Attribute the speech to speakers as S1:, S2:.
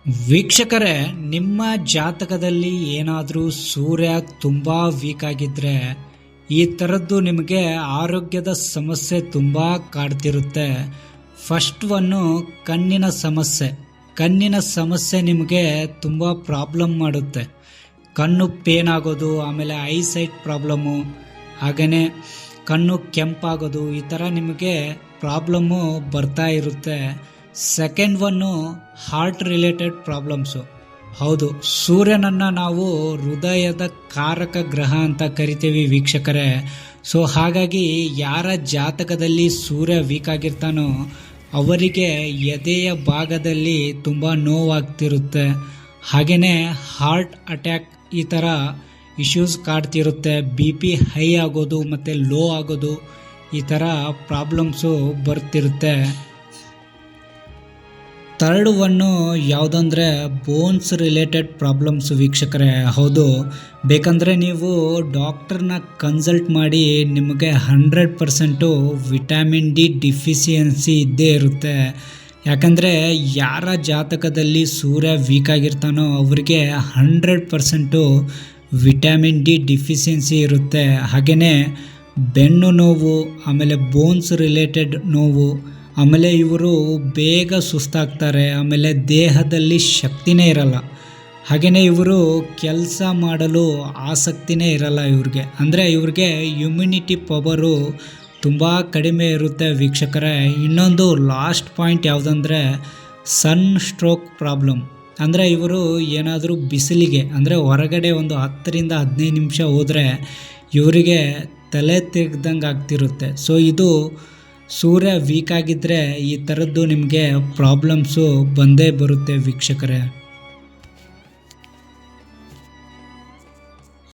S1: ವೀಕ್ಷಕರೇ, ನಿಮ್ಮ ಜಾತಕದಲ್ಲಿ ಏನಾದರೂ ಸೂರ್ಯ ತುಂಬ ವೀಕ್ ಆಗಿದ್ರೆ ಈ ಥರದ್ದು ನಿಮಗೆ ಆರೋಗ್ಯದ ಸಮಸ್ಯೆ ತುಂಬ ಕಾಡ್ತಿರುತ್ತೆ. ಫಸ್ಟ್ ಒನ್ನು ಕಣ್ಣಿನ ಸಮಸ್ಯೆ. ಕಣ್ಣಿನ ಸಮಸ್ಯೆ ನಿಮಗೆ ತುಂಬ ಪ್ರಾಬ್ಲಮ್ ಮಾಡುತ್ತೆ. ಕಣ್ಣು ಪೇನ್ ಆಗೋದು, ಆಮೇಲೆ ಐಸೈಟ್ ಪ್ರಾಬ್ಲಮ್ಮು, ಹಾಗೆಯೇ ಕಣ್ಣು ಕೆಂಪಾಗೋದು, ಈ ಥರ ನಿಮಗೆ ಪ್ರಾಬ್ಲಮ್ಮು ಬರ್ತಾ ಇರುತ್ತೆ. Second one heart related problems. ಹೌದು, ಸೂರ್ಯನನ್ನು ನಾವು ಹೃದಯದ ಕಾರಕ ಗ್ರಹ ಅಂತ ಕರಿತೀವಿ ವೀಕ್ಷಕರೇ. ಸೊ ಹಾಗಾಗಿ ಯಾರ ಜಾತಕದಲ್ಲಿ ಸೂರ್ಯ ವೀಕ್ ಆಗಿರ್ತಾನೋ ಅವರಿಗೆ ಎದೆಯ ಭಾಗದಲ್ಲಿ ತುಂಬ ನೋವಾಗ್ತಿರುತ್ತೆ. ಹಾಗೆಯೇ ಹಾರ್ಟ್ ಅಟ್ಯಾಕ್ ಈ ಥರ ಇಶ್ಯೂಸ್ ಕಾಡ್ತಿರುತ್ತೆ. BP ಹೈ ಆಗೋದು ಮತ್ತು ಲೋ ಆಗೋದು, ಈ ಥರ ಪ್ರಾಬ್ಲಮ್ಸು ಬರ್ತಿರುತ್ತೆ. ಥರ್ಡ್ ಒನ್ನು ಯಾವುದಂದರೆ ಬೋನ್ಸ್ ರಿಲೇಟೆಡ್ ಪ್ರಾಬ್ಲಮ್ಸ್ ವೀಕ್ಷಕರೇ. ಹೌದು, ಬೇಕಂದರೆ ನೀವು ಡಾಕ್ಟರ್ನ ಕನ್ಸಲ್ಟ್ ಮಾಡಿ, ನಿಮಗೆ 100% ವಿಟಮಿನ್ D ಡಿಫಿಷಿಯನ್ಸಿ ಇದ್ದೇ ಇರುತ್ತೆ. ಯಾಕಂದರೆ ಯಾರ ಜಾತಕದಲ್ಲಿ ಸೂರ್ಯ ವೀಕ್ ಆಗಿರ್ತಾನೋ ಅವರಿಗೆ 100% ವಿಟಮಿನ್ D ಡಿಫಿಷಿಯನ್ಸಿ ಇರುತ್ತೆ. ಹಾಗೆಯೇ ಬೆನ್ನು ನೋವು, ಆಮೇಲೆ ಬೋನ್ಸ್ ರಿಲೇಟೆಡ್ ನೋವು, ಆಮೇಲೆ ಇವರು ಬೇಗ ಸುಸ್ತಾಗ್ತಾರೆ, ಆಮೇಲೆ ದೇಹದಲ್ಲಿ ಶಕ್ತಿನೇ ಇರಲ್ಲ. ಹಾಗೆಯೇ ಇವರು ಕೆಲಸ ಮಾಡಲು ಆಸಕ್ತಿನೇ ಇರಲ್ಲ ಇವ್ರಿಗೆ. ಅಂದರೆ ಇವ್ರಿಗೆ ಇಮ್ಯುನಿಟಿ ಪವರು ತುಂಬ ಕಡಿಮೆ ಇರುತ್ತೆ ವೀಕ್ಷಕರೇ. ಇನ್ನೊಂದು ಲಾಸ್ಟ್ ಪಾಯಿಂಟ್ ಯಾವುದಂದರೆ ಸನ್ ಸ್ಟ್ರೋಕ್ ಪ್ರಾಬ್ಲಮ್. ಅಂದರೆ ಇವರು ಏನಾದರೂ ಬಿಸಿಲಿಗೆ, ಅಂದರೆ ಹೊರಗಡೆ ಒಂದು 10ರಿಂದ 15 ನಿಮಿಷ ಹೋದರೆ ಇವರಿಗೆ ತಲೆ ತಿರ್ಗ್ದಂಗೆ ಆಗ್ತಿರುತ್ತೆ. ಸೊ ಇದು ಸೂರ್ಯ ವೀಕ್ ಆಗಿದ್ದರೆ ಈ ಥರದ್ದು ನಿಮಗೆ ಪ್ರಾಬ್ಲಮ್ಸು ಬಂದೇ ಬರುತ್ತೆ ವೀಕ್ಷಕರೇ.